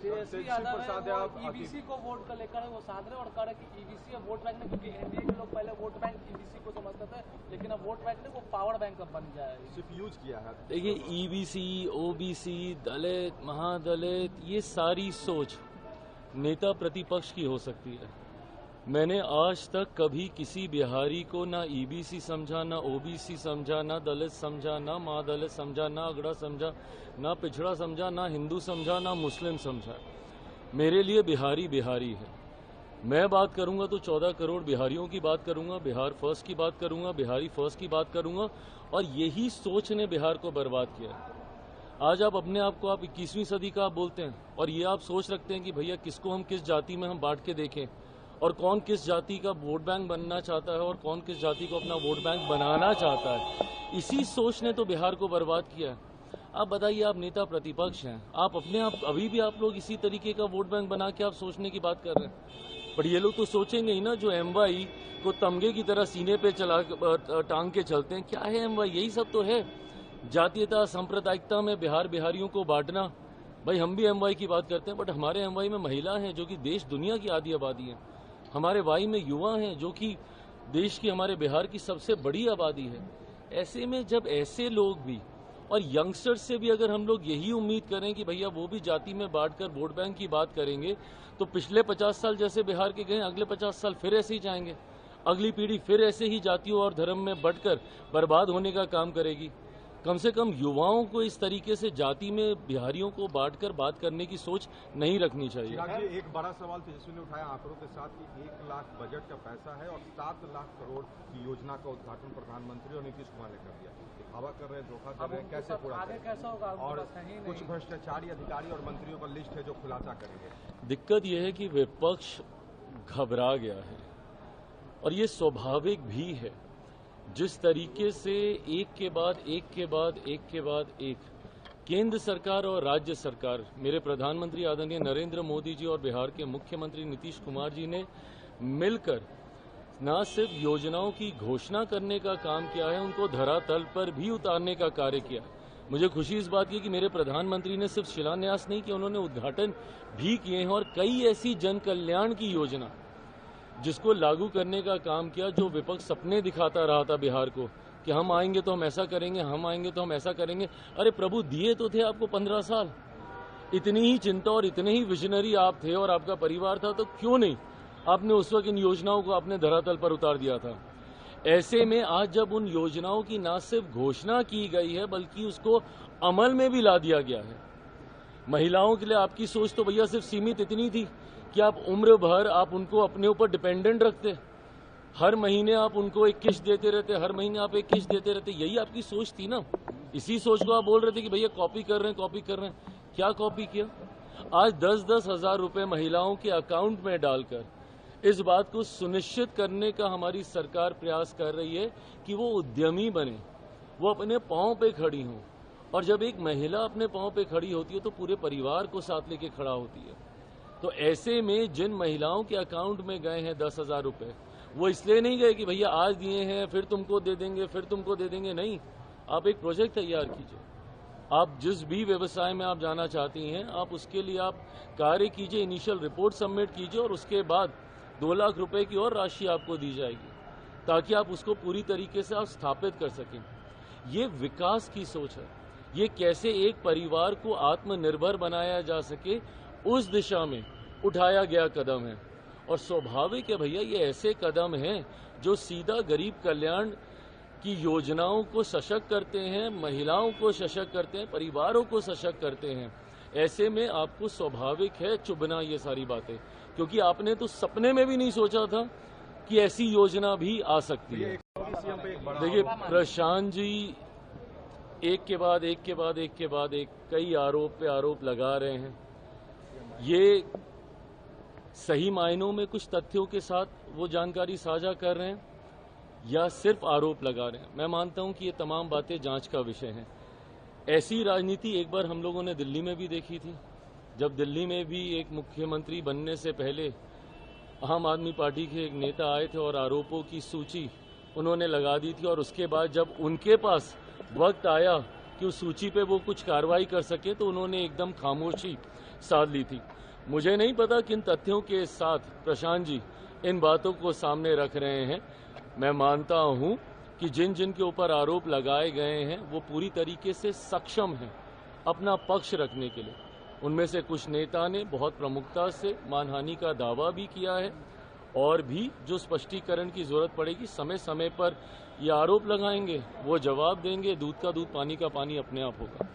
Tejashwi Yadav EBC को vote को लेकर वो साध रहे और कह रहे कि ईबीसी अब वोट बैंक नहीं, क्योंकि एनडीए के लोग पहले वोट बैंक ईबीसी को समझते थे, लेकिन अब वोट बैंक नहीं, वो पावर बैंक अब बन जाए, सिर्फ यूज किया है। देखिए, ईबीसी, ओबीसी, दलित, महादलित, ये सारी सोच नेता प्रतिपक्ष की हो सकती है। मैंने आज तक कभी किसी बिहारी को ना ईबीसी समझा, ना ओबीसी समझा, ना दलित समझा, ना महादलित समझा, ना अगड़ा समझा, ना पिछड़ा समझा, ना हिंदू समझा, ना मुस्लिम समझा। मेरे लिए बिहारी बिहारी है। मैं बात करूंगा तो 14 करोड़ बिहारियों की बात करूंगा, बिहार फर्स्ट की बात करूंगा, बिहारी फर्स्ट की बात करूंगा, और यही सोच ने बिहार को बर्बाद किया। आज आप अपने आप को आप 21वीं सदी का आप बोलते हैं, और ये आप सोच रखते हैं कि भैया किसको हम किस जाति में हम बांट के देखें, और कौन किस जाति का वोट बैंक बनना चाहता है और कौन किस जाति को अपना वोट बैंक बनाना चाहता है। इसी सोच ने तो बिहार को बर्बाद किया है। आप बताइए, आप नेता प्रतिपक्ष हैं, आप अपने आप अभी भी आप लोग इसी तरीके का वोट बैंक बना के आप सोचने की बात कर रहे हैं। पर ये लोग तो सोचेंगे ही ना, जो एमवाई को तमगे की तरह सीने पे टांग के चलते हैं। क्या है एमवाई? यही सब तो है, जातीयता सांप्रदायिकता में बिहार बिहारियों को बांटना। भाई हम भी एमवाई की बात करते हैं, बट हमारे एमवाई में महिला हैं जो कि देश दुनिया की आधी आबादी है। हमारे वाई में युवा हैं जो कि देश की, हमारे बिहार की सबसे बड़ी आबादी है। ऐसे में जब ऐसे लोग भी और यंगस्टर्स से भी अगर हम लोग यही उम्मीद करें कि भैया वो भी जाति में बांटकर वोट बैंक की बात करेंगे, तो पिछले 50 साल जैसे बिहार के गए, अगले 50 साल फिर ऐसे ही जाएंगे। अगली पीढ़ी फिर ऐसे ही जातियों और धर्म में बंटकर बर्बाद होने का काम करेगी। कम से कम युवाओं को इस तरीके से जाति में बिहारियों को बांटकर बात करने की सोच नहीं रखनी चाहिए। एक बड़ा सवाल तेजस्वी ने उठाया आंकड़ों के साथ कि 1 लाख बजट का पैसा है और 7 लाख करोड़ की योजना का उद्घाटन प्रधानमंत्री और नीतीश कुमार ने कर दिया। दिखावा कर रहे हैं, धोखा कर रहे हैं, कैसे पूरा आगे कैसा होगा? और कुछ भ्रष्टाचारी अधिकारी और मंत्रियों का लिस्ट है जो खुलासा करेंगे। दिक्कत यह है कि विपक्ष घबरा गया है, और ये स्वाभाविक भी है। जिस तरीके से एक के बाद एक के बाद एक के बाद एक केंद्र सरकार और राज्य सरकार, मेरे प्रधानमंत्री आदरणीय नरेंद्र मोदी जी और बिहार के मुख्यमंत्री नीतीश कुमार जी ने मिलकर न सिर्फ योजनाओं की घोषणा करने का काम किया है, उनको धरातल पर भी उतारने का कार्य किया। मुझे खुशी इस बात की कि मेरे प्रधानमंत्री ने सिर्फ शिलान्यास नहीं किया, उन्होंने उद्घाटन भी किए हैं, और कई ऐसी जन कल्याण की योजना जिसको लागू करने का काम किया, जो विपक्ष सपने दिखाता रहा था बिहार को कि हम आएंगे तो हम ऐसा करेंगे, हम आएंगे तो हम ऐसा करेंगे। अरे प्रभु, दिए तो थे आपको 15 साल। इतनी ही चिंता और इतने ही विजनरी आप थे और आपका परिवार था, तो क्यों नहीं आपने उस वक्त इन योजनाओं को अपने धरातल पर उतार दिया था। ऐसे में आज जब उन योजनाओं की न सिर्फ घोषणा की गई है बल्कि उसको अमल में भी ला दिया गया है। महिलाओं के लिए आपकी सोच तो भैया सिर्फ सीमित इतनी थी कि आप उम्र भर आप उनको अपने ऊपर डिपेंडेंट रखते, हर महीने आप उनको एक किस्त देते रहते, हर महीने आप एक किस्त देते रहते। यही आपकी सोच थी ना। इसी सोच को आप बोल रहे थे कि भैया कॉपी कर रहे हैं, कॉपी कर रहे हैं। क्या कॉपी किया? आज 10-10 हजार रुपए महिलाओं के अकाउंट में डालकर इस बात को सुनिश्चित करने का हमारी सरकार प्रयास कर रही है कि वो उद्यमी बने, वो अपने पांव पे खड़ी हों। और जब एक महिला अपने पांव पे खड़ी होती है तो पूरे परिवार को साथ लेके खड़ा होती है। तो ऐसे में जिन महिलाओं के अकाउंट में गए हैं 10,000 रुपए, वो इसलिए नहीं गए कि भैया आज दिए हैं फिर तुमको दे देंगे, फिर तुमको दे देंगे। नहीं, आप एक प्रोजेक्ट तैयार कीजिए। आप जिस भी व्यवसाय में आप जाना चाहती हैं, आप उसके लिए आप कार्य कीजिए, इनिशियल रिपोर्ट सबमिट कीजिए, और उसके बाद 2 लाख रुपए की और राशि आपको दी जाएगी ताकि आप उसको पूरी तरीके से आप स्थापित कर सकें। ये विकास की सोच है। ये कैसे एक परिवार को आत्मनिर्भर बनाया जा सके, उस दिशा में उठाया गया कदम है। और स्वाभाविक है भैया, ये ऐसे कदम हैं जो सीधा गरीब कल्याण की योजनाओं को सशक्त करते हैं, महिलाओं को सशक्त करते हैं, परिवारों को सशक्त करते हैं। ऐसे में आपको स्वाभाविक है चुभना ये सारी बातें, क्योंकि आपने तो सपने में भी नहीं सोचा था कि ऐसी योजना भी आ सकती है। देखिए, प्रशांत जी एक के बाद एक के बाद एक के बाद एक कई आरोप पे आरोप लगा रहे हैं। ये सही मायनों में कुछ तथ्यों के साथ वो जानकारी साझा कर रहे हैं या सिर्फ आरोप लगा रहे हैं। मैं मानता हूं कि ये तमाम बातें जांच का विषय हैं। ऐसी राजनीति एक बार हम लोगों ने दिल्ली में भी देखी थी, जब दिल्ली में भी एक मुख्यमंत्री बनने से पहले आम आदमी पार्टी के एक नेता आए थे और आरोपों की सूची उन्होंने लगा दी थी, और उसके बाद जब उनके पास वक्त आया कि उस सूची पे वो कुछ कार्रवाई कर सके तो उन्होंने एकदम खामोशी साध ली थी। मुझे नहीं पता किन तथ्यों के साथ प्रशांत जी इन बातों को सामने रख रहे हैं। मैं मानता हूं कि जिन जिन के ऊपर आरोप लगाए गए हैं वो पूरी तरीके से सक्षम हैं अपना पक्ष रखने के लिए। उनमें से कुछ नेता ने बहुत प्रमुखता से मानहानि का दावा भी किया है और भी जो स्पष्टीकरण की जरूरत पड़ेगी समय समय पर ये आरोप लगाएंगे, वो जवाब देंगे। दूध का दूध, पानी का पानी अपने आप होगा।